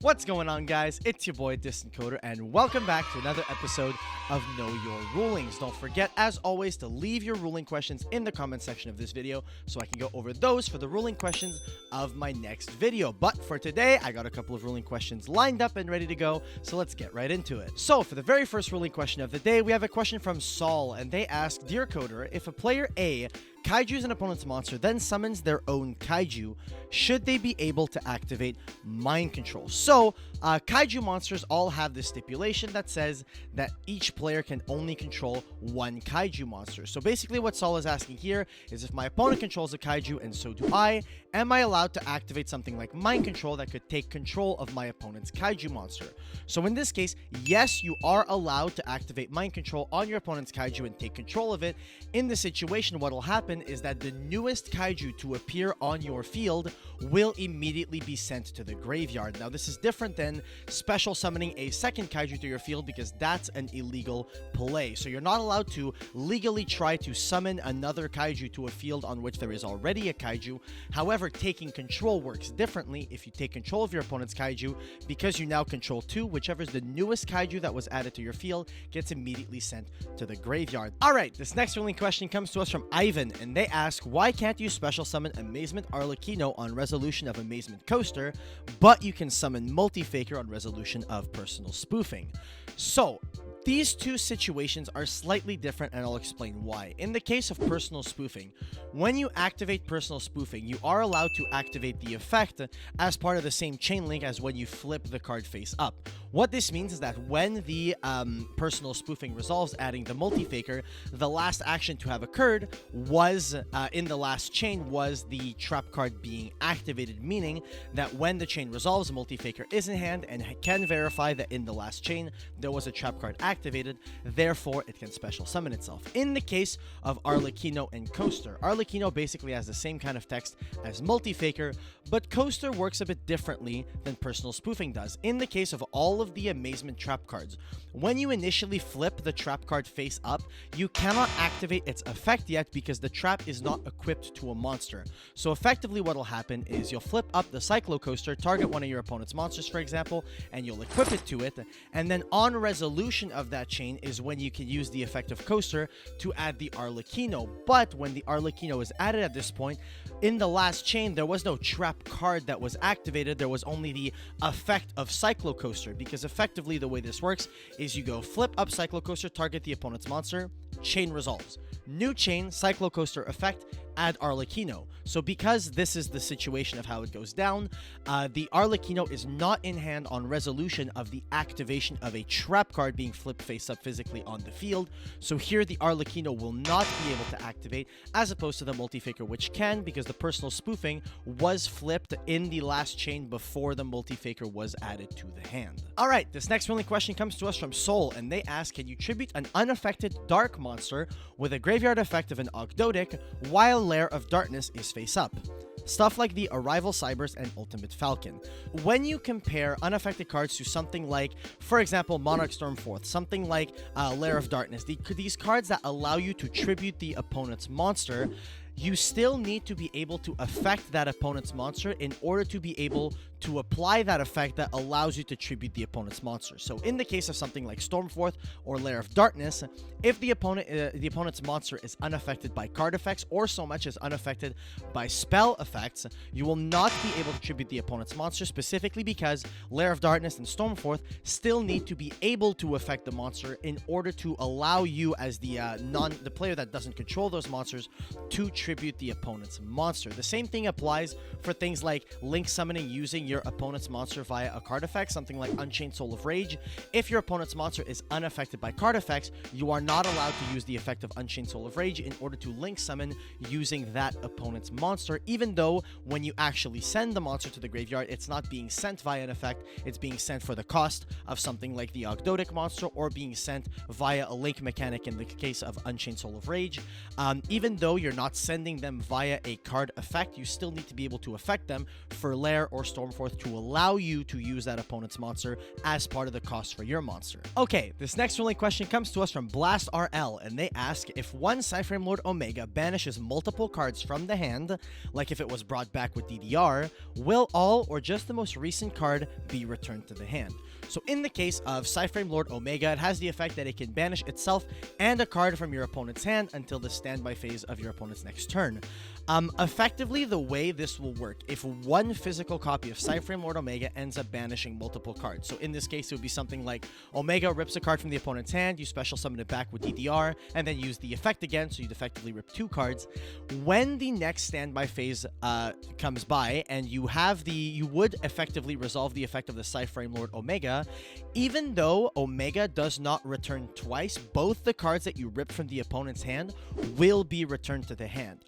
What's going on, guys? It's your boy Distant Coder, and welcome back to another episode of Know Your Rulings. Don't forget, as always, to leave your ruling questions in the comment section of this video so I can go over those for the ruling questions of my next video. But for today, I got a couple of ruling questions lined up and ready to go, so let's get right into it. So for the very first ruling question of the day, we have a question from Saul, and they ask, Dear Coder, if a player A Kaiju's an opponent's monster, then summons their own Kaiju, should they be able to activate mind control? So, Kaiju monsters all have this stipulation that says that each player can only control one Kaiju monster. So basically what Saul is asking here is, if my opponent controls a Kaiju and so do I, am I allowed to activate something like mind control that could take control of my opponent's Kaiju monster? So in this case, yes, you are allowed to activate mind control on your opponent's Kaiju and take control of it. In this situation, what will happen is that the newest Kaiju to appear on your field will immediately be sent to the graveyard. Now, this is different than special summoning a second Kaiju to your field, because that's an illegal play. So you're not allowed to legally try to summon another Kaiju to a field on which there is already a Kaiju. However, taking control works differently. If you take control of your opponent's Kaiju, because you now control two, whichever is the newest Kaiju that was added to your field gets immediately sent to the graveyard. Alright, this next ruling question comes to us from Ivan, and they ask, why can't you special summon Amazement Arlecchino on resolution of Amazement Coaster, but you can summon Multi-Faker on resolution of Personal Spoofing? So, these two situations are slightly different, and I'll explain why. In the case of Personal Spoofing, when you activate Personal Spoofing, you are allowed to activate the effect as part of the same chain link as when you flip the card face up. What this means is that when the Personal Spoofing resolves, adding the Multi-Faker, the last action to have occurred was, in the last chain, was the trap card being activated, meaning that when the chain resolves, Multi-Faker is in hand and can verify that in the last chain there was a trap card activated, therefore it can special summon itself. In the case of Arlecchino and Coaster, Arlecchino basically has the same kind of text as Multi-Faker, but Coaster works a bit differently than Personal Spoofing does. In the case of all of the Amazement trap cards, when you initially flip the trap card face up, you cannot activate its effect yet because the trap is not equipped to a monster. So effectively what will happen is you'll flip up the Cyclo Coaster, target one of your opponent's monsters, for example, and you'll equip it to it, and then on resolution of that chain is when you can use the effect of Coaster to add the Arlecchino. But when the Arlecchino is added at this point, in the last chain, there was no trap card that was activated. There was only the effect of Cyclo Coaster, because effectively the way this works is you go flip up Cyclo Coaster, target the opponent's monster, chain resolves. New chain, Cyclo Coaster effect, add Arlecchino. So because this is the situation of how it goes down, the Arlecchino is not in hand on resolution of the activation of a trap card being flipped face up physically on the field. So here the Arlecchino will not be able to activate, as opposed to the Multi-Faker, which can, because the Personal Spoofing was flipped in the last chain before the Multi-Faker was added to the hand. Alright, this next ruling question comes to us from Soul, and they ask, can you tribute an unaffected dark monster with a graveyard effect of an Ogdoadic while Lair of Darkness is face up? Stuff like the Arrival Cybers and Ultimate Falcon. When you compare unaffected cards to something like, for example, Monarch Stormforth, something like Lair of Darkness, these cards that allow you to tribute the opponent's monster, you still need to be able to affect that opponent's monster in order to be able to apply that effect that allows you to tribute the opponent's monster. So in the case of something like Stormforth or Lair of Darkness, if the opponent's monster is unaffected by card effects or so much as unaffected by spell effects, you will not be able to tribute the opponent's monster, specifically because Lair of Darkness and Stormforth still need to be able to affect the monster in order to allow you, as the player that doesn't control those monsters, to tribute the opponent's monster. The same thing applies for things like link summoning using your opponent's monster via a card effect, something like Unchained Soul of Rage. If your opponent's monster is unaffected by card effects, you are not allowed to use the effect of Unchained Soul of Rage in order to link summon using that opponent's monster, even though when you actually send the monster to the graveyard, it's not being sent via an effect, it's being sent for the cost of something like the Ogdoadic monster, or being sent via a link mechanic in the case of Unchained Soul of Rage. Even though you're not sending them via a card effect, you still need to be able to affect them for Lair or Stormforth forth to allow you to use that opponent's monster as part of the cost for your monster. Okay, this next ruling question comes to us from Blast RL, and they ask, if one Cyframe Lord Omega banishes multiple cards from the hand, like if it was brought back with DDR, will all or just the most recent card be returned to the hand? So in the case of Cyframe Lord Omega, it has the effect that it can banish itself and a card from your opponent's hand until the standby phase of your opponent's next turn. Effectively, the way this will work, if one physical copy of Cyframe Lord Omega ends up banishing multiple cards. So in this case, it would be something like Omega rips a card from the opponent's hand, you special summon it back with DDR, and then use the effect again, so you'd effectively rip 2 cards. When the next standby phase comes by, and you would effectively resolve the effect of the Cyframe Lord Omega, even though Omega does not return twice, both the cards that you rip from the opponent's hand will be returned to the hand.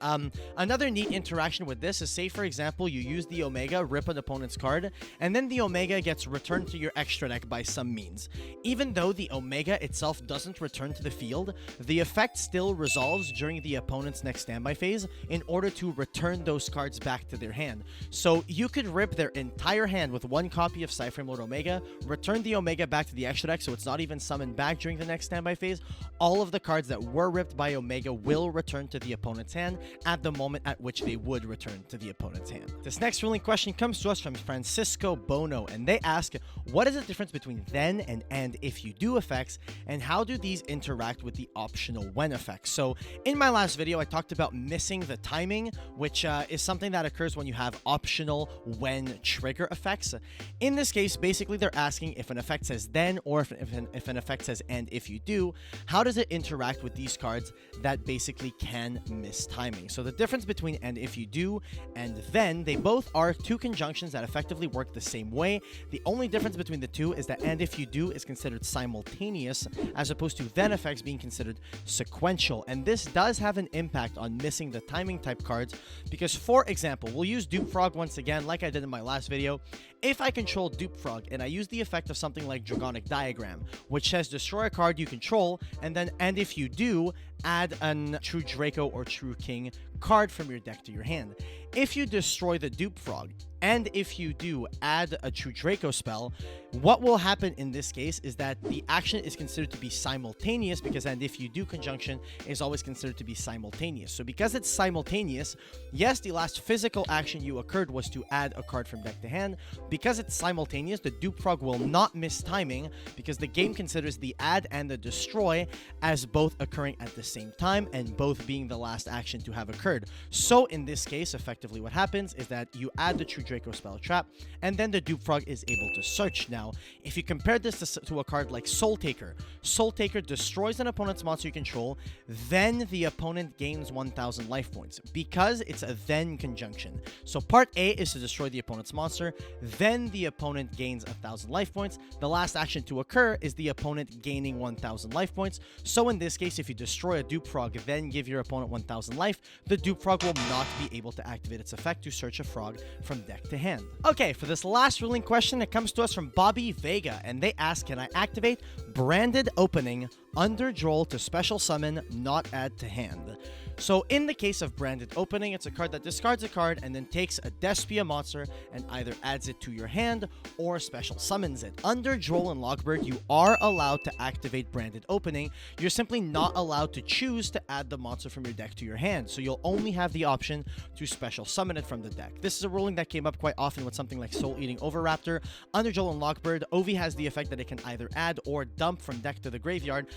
Another neat interaction with this is, say for example, you use the Omega, rip an opponent's card, and then the Omega gets returned to your extra deck by some means. Even though the Omega itself doesn't return to the field, the effect still resolves during the opponent's next standby phase in order to return those cards back to their hand. So you could rip their entire hand with one copy of Cyframe Lord Omega, return the Omega back to the extra deck so it's not even summoned back during the next standby phase. All of the cards that were ripped by Omega will return to the opponent's hand at the moment at which they would return to the opponent's hand. This next ruling question comes to us from Francisco Bono, and they ask, what is the difference between then and if you do effects, and how do these interact with the optional when effects? So in my last video, I talked about missing the timing, which is something that occurs when you have optional when trigger effects. In this case, basically they're asking if an effect says then, or if an effect says and if you do, how does it interact with these cards that basically can miss timing? So the difference between and if you do and then, they both are 2 conjunctions that effectively work the same way. The only difference between the two is that and if you do is considered simultaneous, as opposed to then effects being considered sequential. And this does have an impact on missing the timing type cards, because for example, we'll use Dupe Frog once again like I did in my last video. If I control Dupe Frog and I use the effect of something like Dragonic Diagram, which says destroy a card you control, and then and if you do, add an True Draco or True King card from your deck to your hand. If you destroy the Dupe Frog, and if you do add a True Draco spell, what will happen in this case is that the action is considered to be simultaneous, because and if you do conjunction is always considered to be simultaneous. So because it's simultaneous, yes, the last physical action you occurred was to add a card from deck to hand. Because it's simultaneous, the Dupe Frog will not miss timing, because the game considers the add and the destroy as both occurring at the same time and both being the last action to have occurred. So in this case, effectively what happens is that you add the True Draco spell trap, and then the Dupe Frog is able to search. Now, if you compare this to a card like Soul Taker, Soul Taker destroys an opponent's monster you control, then the opponent gains 1,000 life points, because it's a then conjunction. So part A is to destroy the opponent's monster, then the opponent gains 1,000 life points. The last action to occur is the opponent gaining 1,000 life points. So in this case, if you destroy a Dupe Frog, then give your opponent 1,000 life, the Dupe Frog will not be able to activate its effect to search a frog from deck to hand. Okay, for this last ruling question, it comes to us from Bobby Vega, and they ask, can I activate Branded Opening under Droll to special summon, not add to hand? So in the case of Branded Opening, it's a card that discards a card and then takes a Despia monster and either adds it to your hand or special summons it. Under Droll and Logbird, you are allowed to activate Branded Opening. You're simply not allowed to choose to add the monster from your deck to your hand, so you'll only have the option to special summon it from the deck. This is a ruling that came up quite often with something like Soul Eating Oviraptor. Under Droll and Logbird, Ovi has the effect that it can either add or dump from deck to the graveyard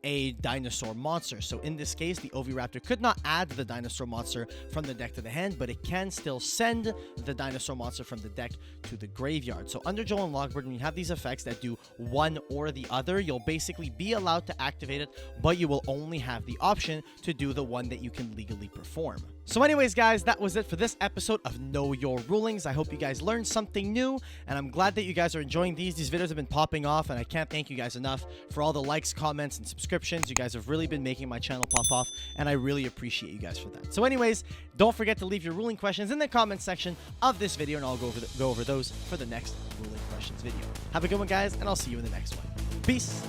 a dinosaur monster. So in this case, the Oviraptor could not add the dinosaur monster from the deck to the hand, but it can still send the dinosaur monster from the deck to the graveyard. So under Joel and Logbird, when you have these effects that do one or the other, you'll basically be allowed to activate it, but you will only have the option to do the one that you can legally perform. So anyways, guys, that was it for this episode of Know Your Rulings. I hope you guys learned something new, and I'm glad that you guys are enjoying these. These videos have been popping off, and I can't thank you guys enough for all the likes, comments, and subscriptions. You guys have really been making my channel pop off, and I really appreciate you guys for that. So anyways, don't forget to leave your ruling questions in the comment section of this video, and I'll go over those for the next ruling questions video. Have a good one, guys, and I'll see you in the next one. Peace!